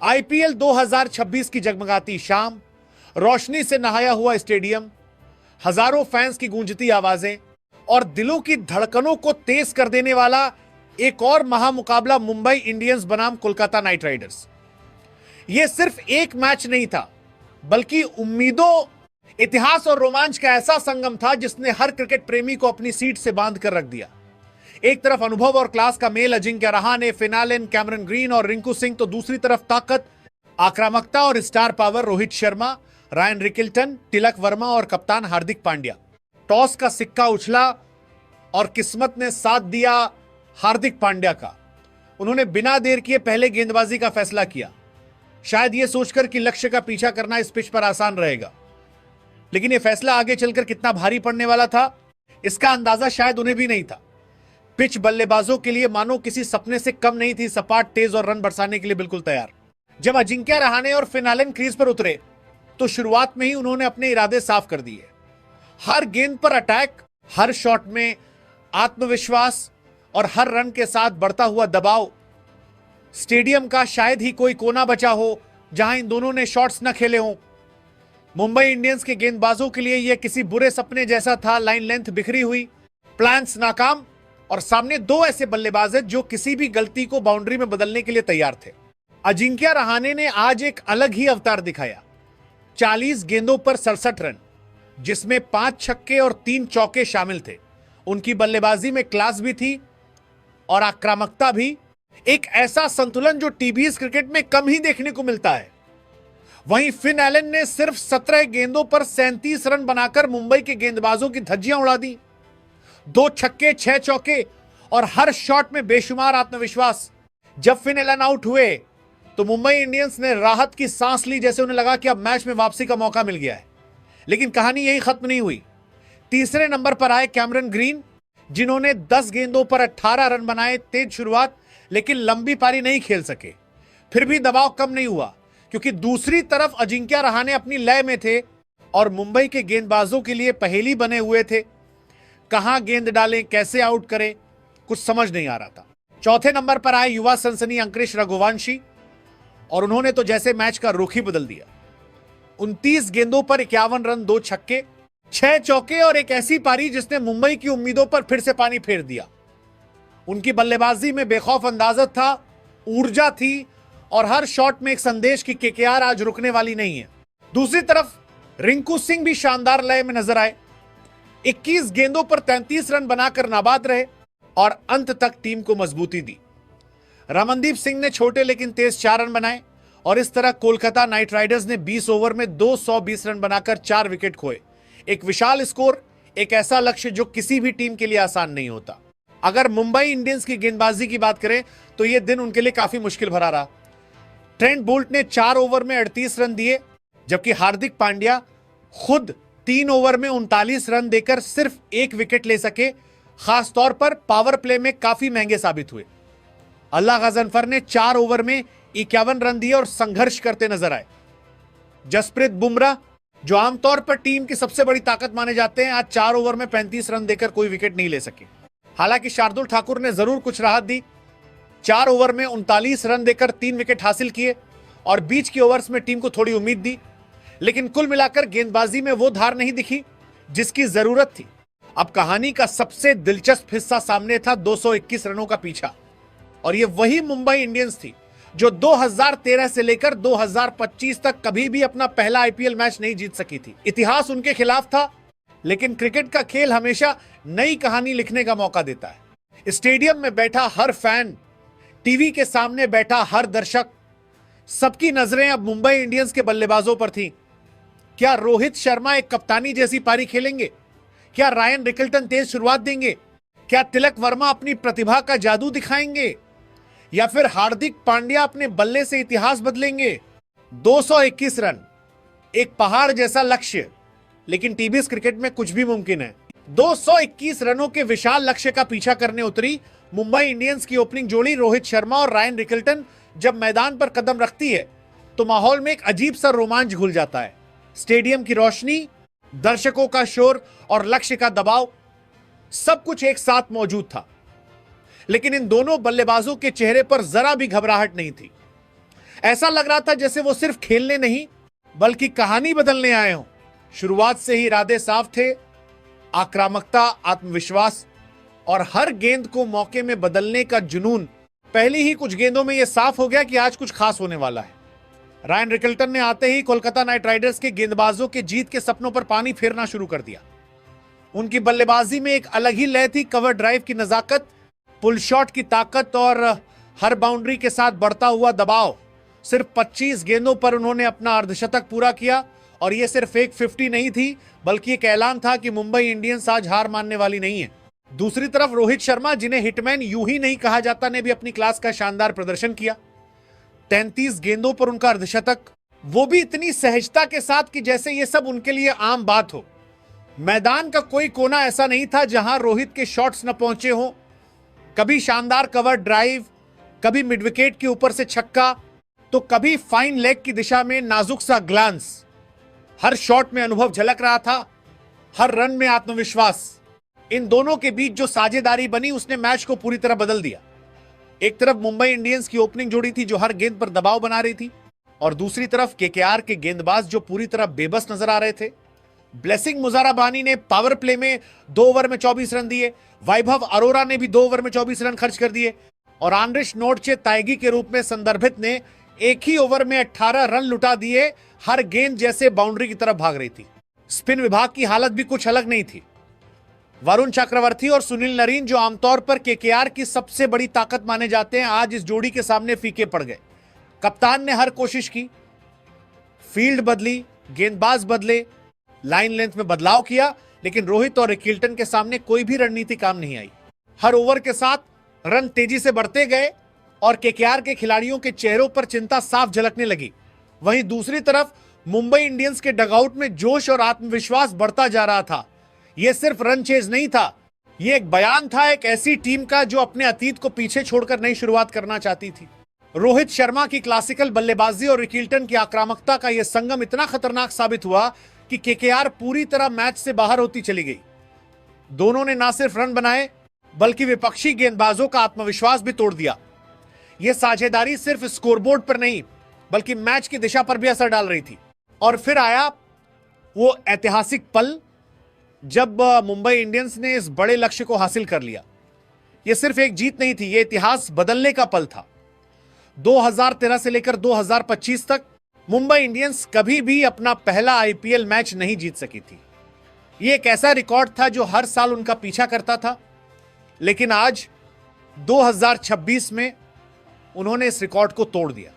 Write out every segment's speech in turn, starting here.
IPL 2026 की जगमगाती शाम, रोशनी से नहाया हुआ स्टेडियम, हजारों फैंस की गूंजती आवाजें और दिलों की धड़कनों को तेज कर देने वाला एक और महामुकाबला मुंबई इंडियंस बनाम कोलकाता नाइट राइडर्स। यह सिर्फ एक मैच नहीं था, बल्कि उम्मीदों, इतिहास और रोमांच का ऐसा संगम था जिसने हर क्रिकेट प्रेमी को अपनी सीट से बांध कर रख दिया। एक तरफ अनुभव और क्लास का मेल Ajinkya Rahane, Finn Allen, Cameron Green और रिंकू सिंह, तो दूसरी तरफ ताकत, आक्रामकता और star power Rohit Sharma, Ryan Rickelton, Tilak Varma और कप्तान हार्दिक पांड्या। टॉस का सिक्का उछला और किस्मत ने साथ दिया हार्दिक पांड्या का। उन्होंने बिना देर किए पहले गेंदबाजी का फैसला किया, शायद यह सोचकर कि लक्ष्य का पीछा करना इस पिच पर आसान रहेगा। लेकिन यह फैसला आगे चलकर कितना भारी पड़ने वाला था, इसका अंदाजा शायद उन्हें भी नहीं था। पिच बल्लेबाजों के लिए मानो किसी सपने से कम नहीं थी, सपाट, तेज और रन बरसाने के लिए बिल्कुल तैयार। जब अजिंक्य रहाणे और फिनालेन क्रीज पर उतरे तो शुरुआत में ही उन्होंने अपने इरादे साफ कर दिए। हर गेंद पर अटैक, हर शॉट में आत्मविश्वास और हर रन के साथ बढ़ता हुआ दबाव। स्टेडियम का शायद ही कोई कोना बचा हो जहां इन दोनों ने शॉट्स न खेले हों। मुंबई इंडियंस के गेंदबाजों के लिए यह किसी बुरे सपने जैसा था। लाइन लेंथ बिखरी हुई, प्लान्स नाकाम और सामने दो ऐसे बल्लेबाज हैं जो किसी भी गलती को बाउंड्री में बदलने के लिए तैयार थे। अजिंक्य रहाणे ने आज एक अलग ही अवतार दिखाया। 40 गेंदों पर 67 रन, जिसमें 5 छक्के और 3 चौके शामिल थे। उनकी बल्लेबाजी में क्लास भी थी और आक्रामकता भी, एक ऐसा संतुलन जो टीबीएस क्रिकेट में कम ही देखने को मिलता है। वहीं फिन एलन ने सिर्फ 17 गेंदों पर 37 रन बनाकर मुंबई के गेंदबाजों की धज्जियां उड़ा दी। 2 छक्के, 6 चौके और हर शॉट में बेशुमार आत्मविश्वास। जब फिन एलन आउट हुए तो मुंबई इंडियंस ने राहत की सांस ली, जैसे उन्हें लगा कि अब मैच में वापसी का मौका मिल गया है। लेकिन कहानी यही खत्म नहीं हुई। तीसरे नंबर पर आए कैमरन ग्रीन, जिन्होंने 10 गेंदों पर 18 रन बनाए। तेज शुरुआत, लेकिन लंबी पारी नहीं खेल सके। फिर भी दबाव कम नहीं हुआ, क्योंकि दूसरी तरफ अजिंक्य रहाणे अपनी लय में थे और मुंबई के गेंदबाजों के लिए पहेली बने हुए थे। कहां गेंद डालें, कैसे आउट करें, कुछ समझ नहीं आ रहा था। चौथे नंबर पर आए युवा सनसनी अंकुरिश रघुवंशी, और उन्होंने तो जैसे मैच का रुख ही बदल दिया। 29 गेंदों पर 51 रन, 2 छक्के, 6 चौके और एक ऐसी पारी जिसने मुंबई की उम्मीदों पर फिर से पानी फेर दिया। उनकी बल्लेबाजी में बेखौफ अंदाजत था, ऊर्जा थी और हर शॉट में एक संदेश कि केकेआर आज रुकने वाली नहीं है। दूसरी तरफ रिंकू सिंह भी शानदार लय में नजर आए। 21 गेंदों पर 33 रन बनाकर नाबाद रहे और अंत तक टीम को मजबूती दी। रमनदीप सिंह ने छोटे लेकिन तेज 4 रन बनाए और इस तरह कोलकाता नाइट राइडर्स ने 20 ओवर में 220 रन बनाकर 4 विकेट खोए। एक विशाल स्कोर, एक ऐसा लक्ष्य जो किसी भी टीम के लिए आसान नहीं होता। अगर मुंबई इंडियंस की गेंदबाजी की बात करें तो यह दिन उनके लिए काफी मुश्किल भरा रहा। ट्रेंट बोल्ट ने 4 ओवर में 38 रन दिए, जबकि हार्दिक पांड्या खुद 3 ओवर में 39 रन देकर सिर्फ 1 विकेट ले सके। खासतौर पर पावर प्ले में काफी महंगे साबित हुए। अल्लाह गजनफर ने 4 ओवर में 51 रन दिए और संघर्ष करते नजर आए। जसप्रीत बुमराह, जो आमतौर पर टीम की सबसे बड़ी ताकत माने जाते हैं, आज 4 ओवर में 35 रन देकर कोई विकेट नहीं ले सके। हालांकि शार्दुल ठाकुर ने जरूर कुछ राहत दी। 4 ओवर में 39 रन देकर 3 विकेट हासिल किए और बीच के ओवर्स में टीम को थोड़ी उम्मीद दी। लेकिन कुल मिलाकर गेंदबाजी में वो धार नहीं दिखी जिसकी जरूरत थी। अब कहानी का सबसे दिलचस्प हिस्सा सामने था, 221 रनों का पीछा। और ये वही मुंबई इंडियंस थी जो 2013 से लेकर 2025 तक कभी भी अपना पहला आईपीएल मैच नहीं जीत सकी थी। इतिहास उनके खिलाफ था, लेकिन क्रिकेट का खेल हमेशा नई कहानी लिखने का मौका देता है। स्टेडियम में बैठा हर फैन, टीवी के सामने बैठा हर दर्शक, सबकी नजरें अब मुंबई इंडियंस के बल्लेबाजों पर थीं। क्या रोहित शर्मा एक कप्तानी जैसी पारी खेलेंगे? क्या रायन रिकिल्टन तेज शुरुआत देंगे? क्या तिलक वर्मा अपनी प्रतिभा का जादू दिखाएंगे? या फिर हार्दिक पांड्या अपने बल्ले से इतिहास बदलेंगे? 221 रन, एक पहाड़ जैसा लक्ष्य, लेकिन टीबीएस क्रिकेट में कुछ भी मुमकिन है। 221 रनों के विशाल लक्ष्य का पीछा करने उतरी मुंबई इंडियंस की ओपनिंग जोड़ी रोहित शर्मा और रायन रिकिल्टन जब मैदान पर कदम रखती है तो माहौल में एक अजीब सा रोमांच घुल जाता है। स्टेडियम की रोशनी, दर्शकों का शोर और लक्ष्य का दबाव, सब कुछ एक साथ मौजूद था। लेकिन इन दोनों बल्लेबाजों के चेहरे पर जरा भी घबराहट नहीं थी। ऐसा लग रहा था जैसे वो सिर्फ खेलने नहीं बल्कि कहानी बदलने आए हों। शुरुआत से ही इरादे साफ थे, आक्रामकता, आत्मविश्वास और हर गेंद को मौके में बदलने का जुनून। पहली ही कुछ गेंदों में यह साफ हो गया कि आज कुछ खास होने वाला है। रायन रिकल्टन ने आते ही कोलकाता नाइट राइडर्स के गेंदबाजों के जीत के सपनों पर पानी फेरना शुरू कर दिया। उनकी बल्लेबाजी में एक अलग ही लय थी। कवर ड्राइव की नजाकत, पुल शॉट की ताकत और हर बाउंड्री के साथ बढ़ता हुआ दबाव। सिर्फ 25 गेंदों पर उन्होंने अपना अर्धशतक पूरा किया और यह सिर्फ एक 50 नहीं थी बल्कि एक ऐलान था कि मुंबई इंडियंस आज हार मानने वाली नहीं है। दूसरी तरफ रोहित शर्मा, जिन्हें हिटमैन यूं ही नहीं कहा जाता, ने भी अपनी क्लास का शानदार प्रदर्शन किया। 33 गेंदों पर उनका अर्धशतक, वो भी इतनी सहजता के साथ कि जैसे ये सब उनके लिए आम बात हो। मैदान का कोई कोना ऐसा नहीं था जहां रोहित के शॉट्स न पहुंचे हों। कभी शानदार कवर ड्राइव, कभी मिड विकेट के ऊपर से छक्का, तो कभी फाइन लेग की दिशा में नाजुक सा ग्लांस। हर शॉट में अनुभव झलक रहा था, हर रन में आत्मविश्वास। इन दोनों के बीच जो साझेदारी बनी उसने मैच को पूरी तरह बदल दिया। एक तरफ मुंबई इंडियंस की ओपनिंग जोड़ी थी जो हर गेंद पर दबाव बना रही थी, और दूसरी तरफ केकेआर के गेंदबाज जो पूरी तरह बेबस नजर आ रहे थे। ब्लेसिंग मुजाराबानी ने पावर प्ले में 2 ओवर में 24 रन दिए, वैभव अरोरा ने भी 2 ओवर में 24 रन खर्च कर दिए, और आंद्रिश नोर्डचे ताइगी के रूप में संदर्भित ने एक ही ओवर में 18 रन लुटा दिए। हर गेंद जैसे बाउंड्री की तरफ भाग रही थी। स्पिन विभाग की हालत भी कुछ अलग नहीं थी। वरुण चक्रवर्ती और सुनील नरीन, जो आमतौर पर केकेआर की सबसे बड़ी ताकत माने जाते हैं, आज इस जोड़ी के सामने फीके पड़ गए। कप्तान ने हर कोशिश की, फील्ड बदली, गेंदबाज बदले, लाइन लेंथ में बदलाव किया, लेकिन रोहित और रिकिल्टन के सामने कोई भी रणनीति काम नहीं आई। हर ओवर के साथ रन तेजी से बढ़ते गए और केकेआर के खिलाड़ियों के चेहरों पर चिंता साफ झलकने लगी। वहीं दूसरी तरफ मुंबई इंडियंस के डगआउट में जोश और आत्मविश्वास बढ़ता जा रहा था। यह सिर्फ रन चेज नहीं था, यह एक बयान था एक ऐसी टीम का जो अपने अतीत को पीछे छोड़कर नई शुरुआत करना चाहती थी। रोहित शर्मा की क्लासिकल बल्लेबाजी और रिकिल्टन की आक्रामकता का यह संगम इतना खतरनाक साबित हुआ कि केकेआर पूरी तरह मैच से बाहर होती चली गई। दोनों ने ना सिर्फ रन बनाए बल्कि विपक्षी गेंदबाजों का आत्मविश्वास भी तोड़ दिया। यह साझेदारी सिर्फ स्कोरबोर्ड पर नहीं बल्कि मैच की दिशा पर भी असर डाल रही थी। और फिर आया वो ऐतिहासिक पल जब मुंबई इंडियंस ने इस बड़े लक्ष्य को हासिल कर लिया। यह सिर्फ एक जीत नहीं थी, यह इतिहास बदलने का पल था। 2013 से लेकर 2025 तक मुंबई इंडियंस कभी भी अपना पहला आईपीएल मैच नहीं जीत सकी थी। यह एक ऐसा रिकॉर्ड था जो हर साल उनका पीछा करता था, लेकिन आज 2026 में उन्होंने इस रिकॉर्ड को तोड़ दिया।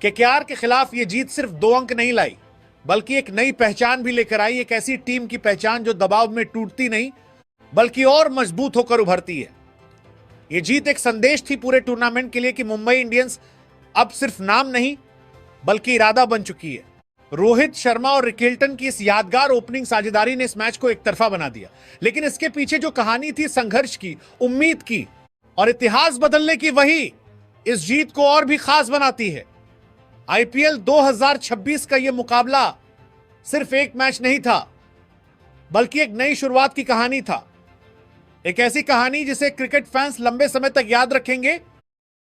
केकेआर के खिलाफ यह जीत सिर्फ 2 अंक नहीं लाई बल्कि एक नई पहचान भी लेकर आई। एक ऐसी टीम की पहचान जो दबाव में टूटती नहीं बल्कि और मजबूत होकर उभरती है। यह जीत एक संदेश थी पूरे टूर्नामेंट के लिए कि मुंबई इंडियंस अब सिर्फ नाम नहीं बल्कि इरादा बन चुकी है। रोहित शर्मा और रिकिल्टन की इस यादगार ओपनिंग साझेदारी ने इस मैच को एक तरफा बना दिया, लेकिन इसके पीछे जो कहानी थी संघर्ष की, उम्मीद की और इतिहास बदलने की, वही इस जीत को और भी खास बनाती है। आईपीएल 2026 का यह मुकाबला सिर्फ एक मैच नहीं था बल्कि एक नई शुरुआत की कहानी था। एक ऐसी कहानी जिसे क्रिकेट फैंस लंबे समय तक याद रखेंगे